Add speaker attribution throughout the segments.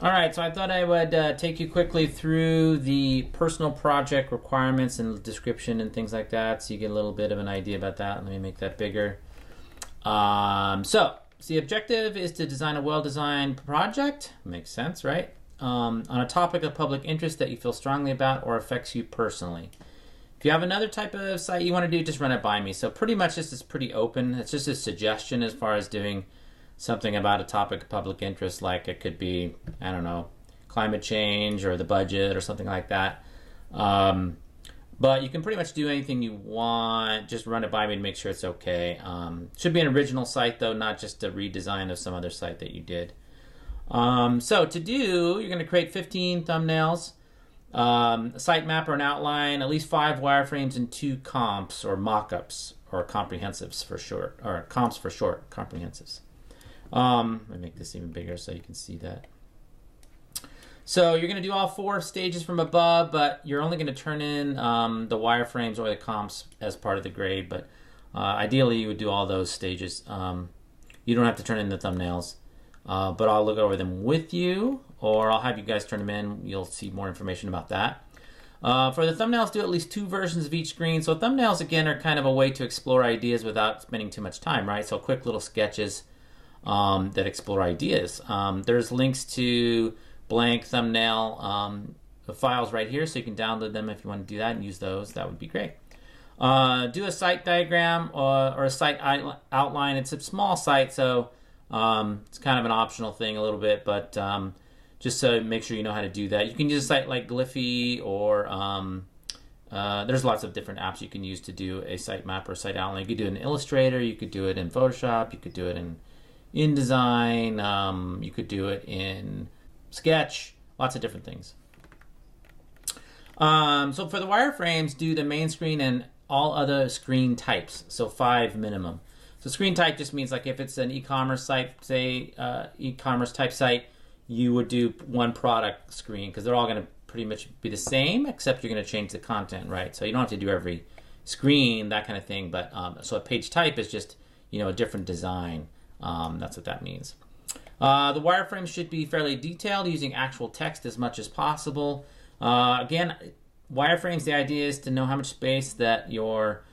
Speaker 1: All right, so I thought I would take you quickly through the personal project requirements and description and things like that, so you get a little bit of an idea about that. Let me make that bigger. So the objective is to design a well-designed project. Makes sense, right? On a topic of public interest that you feel strongly about or affects you personally. If you have another type of site you want to do, just run it by me. So pretty much this is pretty open. It's just a suggestion as far as doing something about a topic of public interest, like it could be, I don't know, climate change or the budget or something like that. But you can pretty much do anything you want. Just run it by me to make sure it's okay. Should be an original site, though, not just a redesign of some other site that you did. So to do, you're going to create 15 thumbnails, a sitemap or an outline, at least 5 wireframes, and 2 comps or mock-ups or comprehensives for short, or comps for short, comprehensives. Let me make this even bigger so you can see that. So you're going to do all 4 stages from above, but you're only going to turn in the wireframes or the comps as part of the grade. But ideally, you would do all those stages. You don't have to turn in the thumbnails, but I'll look over them with you, or I'll have you guys turn them in. You'll see more information about that. For the thumbnails, do at least 2 versions of each screen. So thumbnails, again, are kind of a way to explore ideas without spending too much time, right? So quick little sketches that explore ideas. There's links to blank thumbnail files right here, so you can download them if you want to do that and use those. That would be great. Do a site diagram or a site outline. It's a small site, so it's kind of an optional thing a little bit, but just so make sure you know how to do that. You can use a site like Glyphy, or there's lots of different apps you can use to do a sitemap or site outline. You could do it in Illustrator, you could do it in Photoshop, you could do it in InDesign, you could do it in Sketch, lots of different things. So for the wireframes, do the main screen and all other screen types, so 5 minimum. So screen type just means, like, if it's an e-commerce site, say e-commerce type site, you would do 1 product screen, because they're all going to pretty much be the same, except you're going to change the content, right? So you don't have to do every screen, that kind of thing. But so a page type is just, a different design. That's what that means. The wireframe should be fairly detailed, using actual text as much as possible. Again, wireframes, the idea is to know how much space that your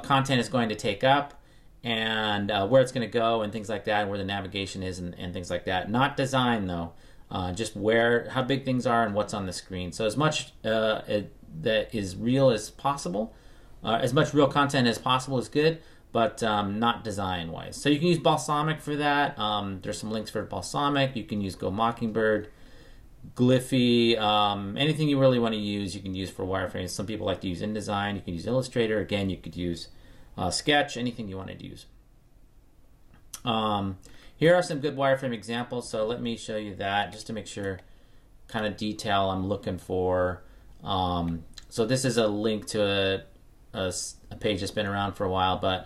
Speaker 1: content is going to take up, and where it's going to go and things like that, and where the navigation is and things like that. Not design, though. Just how big things are and what's on the screen. So as much that is real as possible, as much real content as possible is good, but not design-wise. So you can use Balsamiq for that. There's some links for Balsamiq. You can use Go Mockingbird, Glyphy, anything you really want to use, you can use for wireframes. Some people like to use InDesign. You can use Illustrator. Again, you could use Sketch, anything you want to use. Here are some good wireframe examples. So let me show you that just to make sure kind of detail I'm looking for. So this is a link to a page that's been around for a while, but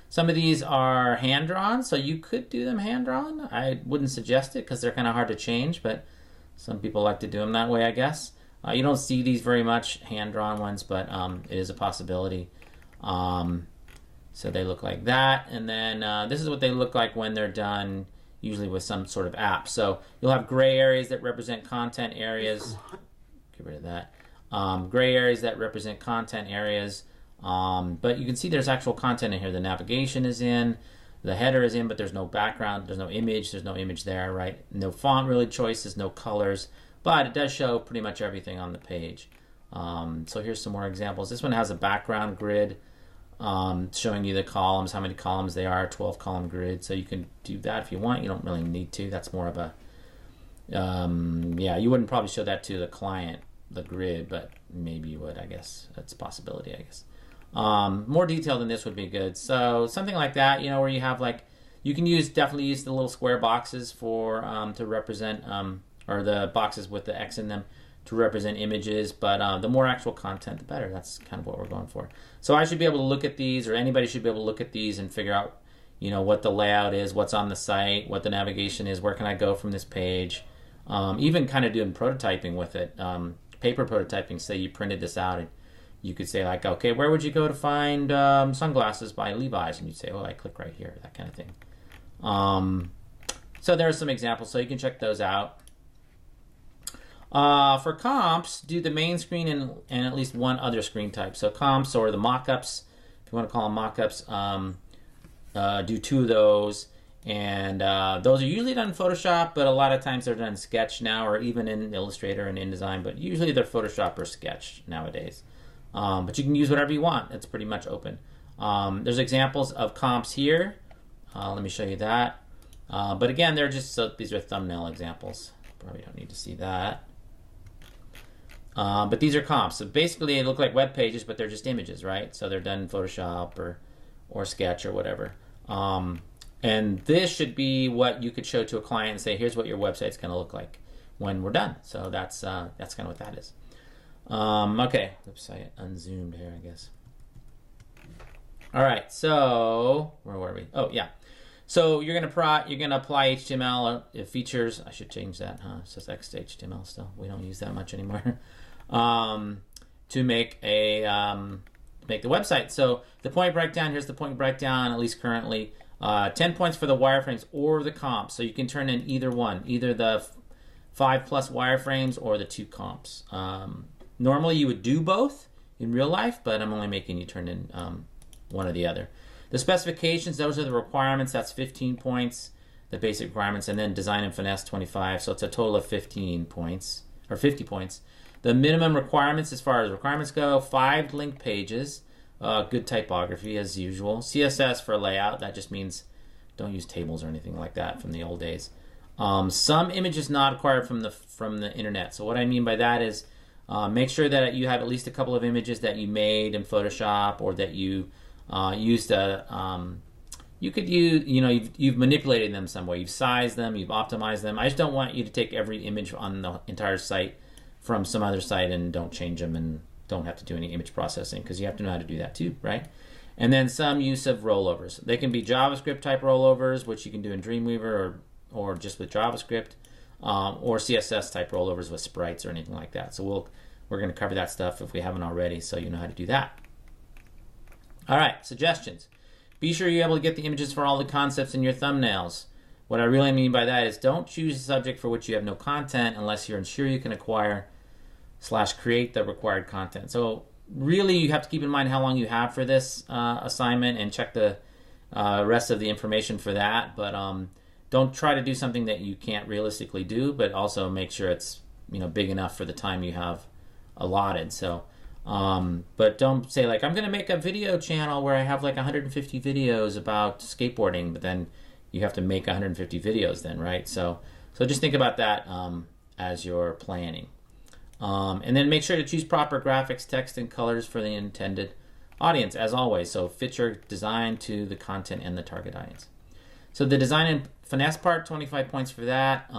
Speaker 1: some of these are hand-drawn, so you could do them hand-drawn. I wouldn't suggest it because they're kind of hard to change, but some people like to do them that way, I guess. You don't see these very much, hand-drawn ones, but it is a possibility. So they look like that, and then this is what they look like when they're done, usually with some sort of app. So you'll have gray areas that represent content areas. Get rid of that. Gray areas that represent content areas. But you can see there's actual content in here. The navigation is in, the header is in, but there's no background, there's no image there, right? No font really choices, no colors, but it does show pretty much everything on the page. So here's some more examples. This one has a background grid showing you the columns, how many columns they are, 12-column grid. So you can do that if you want. You don't really need to. That's more of a, yeah, you wouldn't probably show that to the client, the grid, but maybe you would, I guess. That's a possibility, I guess. More detail than this would be good. So something like that, where you have, like, you can definitely use the little square boxes for to represent, or the boxes with the X in them to represent images, but the more actual content, the better. That's kind of what we're going for. So I should be able to look at these, or anybody should be able to look at these and figure out, what the layout is, what's on the site, what the navigation is, where can I go from this page. Even kind of doing prototyping with it, paper prototyping. Say you printed this out, and you could say, like, okay, where would you go to find sunglasses by Levi's? And you'd say, I click right here, that kind of thing. So there are some examples, so you can check those out. For comps, do the main screen and at least one other screen type. So comps or the mockups, if you want to call them mockups, do 2 of those. And those are usually done in Photoshop, but a lot of times they're done in Sketch now, or even in Illustrator and InDesign, but usually they're Photoshop or Sketch nowadays. But you can use whatever you want. It's pretty much open. There's examples of comps here. Let me show you that. But again, they're just, so these are thumbnail examples. Probably don't need to see that. But these are comps. So basically, they look like web pages, but they're just images, right? So they're done in Photoshop or Sketch or whatever. And this should be what you could show to a client and say, here's what your website's going to look like when we're done. So that's kind of what that is. Okay. Oops, I unzoomed here, I guess. All right. So where were we? Oh, yeah. So you're gonna apply HTML features. I should change that, huh? It says X to HTML still. We don't use that much anymore. To make the website. So the point breakdown. Here's the point breakdown. At least currently, 10 points for the wireframes or the comps. So you can turn in either one, either the 5+ wireframes or the 2 comps. Normally you would do both in real life, but I'm only making you turn in one or the other. The specifications, those are the requirements. That's 15 points, the basic requirements, and then design and finesse 25. So it's a total of 15 points, or 50 points. The minimum requirements as far as requirements go, 5 linked pages, good typography as usual. CSS for layout, that just means don't use tables or anything like that from the old days. Some images not acquired from the internet. So what I mean by that is make sure that you have at least a couple of images that you made in Photoshop or that you used you could use, you've manipulated them some way. You've sized them, you've optimized them. I just don't want you to take every image on the entire site from some other site and don't change them and don't have to do any image processing, because you have to know how to do that too, right? And then some use of rollovers. They can be JavaScript type rollovers, which you can do in Dreamweaver or just with JavaScript, or CSS type rollovers with sprites or anything like that. So we're going to cover that stuff if we haven't already, so you know how to do that. All right, suggestions. Be sure you're able to get the images for all the concepts in your thumbnails. What I really mean by that is don't choose a subject for which you have no content unless you're sure you can acquire/create the required content. So really you have to keep in mind how long you have for this assignment and check the rest of the information for that. But don't try to do something that you can't realistically do, but also make sure it's big enough for the time you have allotted. So but don't say like, I'm going to make a video channel where I have like 150 videos about skateboarding, but then you have to make 150 videos then, right? So just think about that as you're planning. And then make sure to choose proper graphics, text, and colors for the intended audience, as always. So fit your design to the content and the target audience. So the design and finesse part, 25 points for that.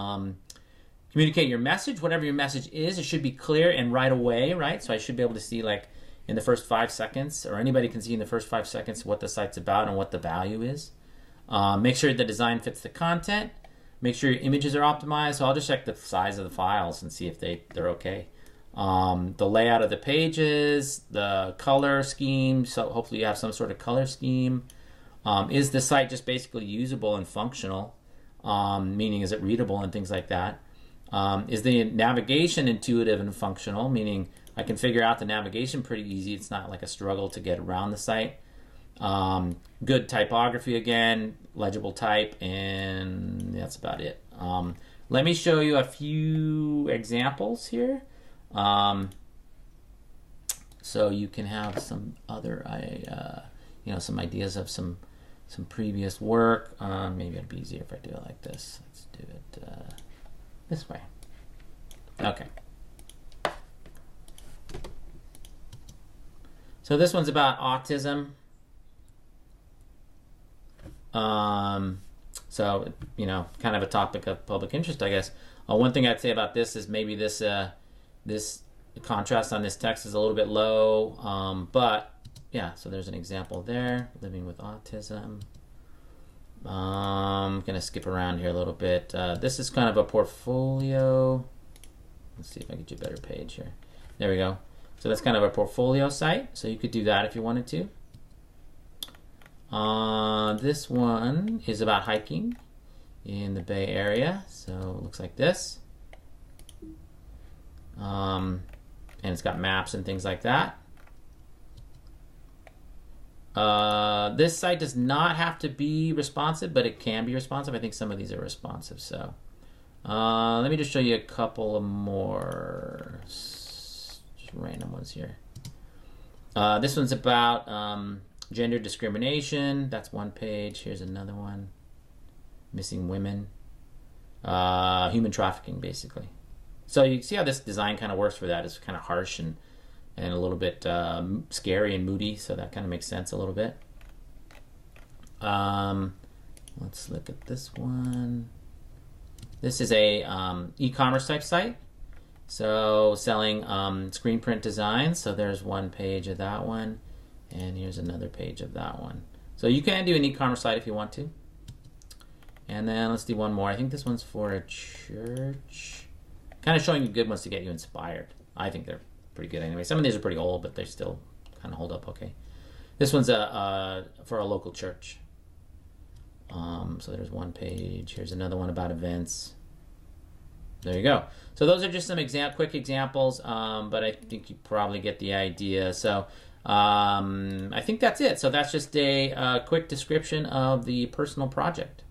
Speaker 1: Communicate your message, whatever your message is. It should be clear and right away, right? So I should be able to see like in the first 5 seconds, or anybody can see in the first 5 seconds what the site's about and what the value is. Make sure the design fits the content. Make sure your images are optimized. So I'll just check the size of the files and see if they're okay. The layout of the pages, the color scheme. So hopefully you have some sort of color scheme. Is the site just basically usable and functional? Meaning is it readable and things like that? Is the navigation intuitive and functional? Meaning I can figure out the navigation pretty easy. It's not like a struggle to get around the site. Good typography again, legible type, and that's about it. Let me show you a few examples here, so you can have some other, some ideas of some previous work. Maybe it'd be easier if I do it like this. Let's do it this way. Okay. So this one's about autism. So, kind of a topic of public interest, I guess. One thing I'd say about this is maybe this contrast on this text is a little bit low, but yeah, so there's an example there, living with autism. I'm going to skip around here a little bit. This is kind of a portfolio. Let's see if I can get you a better page here. There we go. So that's kind of a portfolio site, so you could do that if you wanted to. This one is about hiking in the Bay Area, so it looks like this. and it's got maps and things like that. This site does not have to be responsive, but it can be responsive. I think some of these are responsive. So let me just show you a couple of more just random ones here. This one's about gender discrimination. That's one page. Here's another one. Missing women. Human trafficking, basically. So you see how this design kind of works for that. It's kind of harsh and a little bit scary and moody, so that kind of makes sense a little bit. Let's look at this one. This is a e-commerce type site, so selling screen print designs. So there's one page of that one, and here's another page of that one. So you can do an e-commerce site if you want to. And then let's do one more. I think this one's for a church. Kind of showing you good ones to get you inspired. I think they're pretty good anyway. Some of these are pretty old, but they still kind of hold up okay. This one's for a local church. So there's one page. Here's another one about events. There you go. So those are just some quick examples, but I think you probably get the idea. So I think that's it. So that's just a quick description of the personal project.